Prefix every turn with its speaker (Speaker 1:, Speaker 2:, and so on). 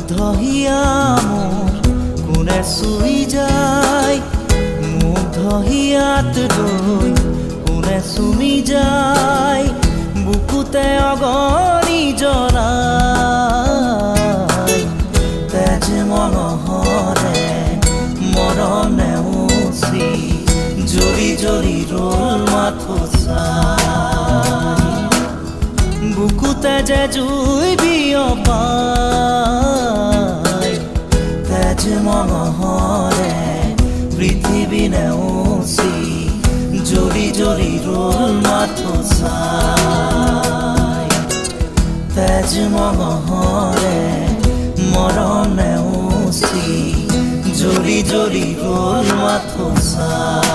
Speaker 1: মুগ্ধহিয়া মোৰ কোনে চুই যায়, মুগ্ধহিয়াত ৰৈ কোনে চুমি যায়, বুকুতে অগণি জ্বলাই। তেজ মঙহৰে মৰম নেওচি জ্বলি জ্বলি ৰ'ল মাথো চাই, বুকুতে যে জুই বিয়পাই। তেজ মঙহৰে পৃথিৱী নেওচি জ্বলি জ্বলি ৰ'ল মাথো চাই। তেজ মঙহৰে মৰম নেওচি জ্বলি জ্বলি ৰ'ল মাথো চাই।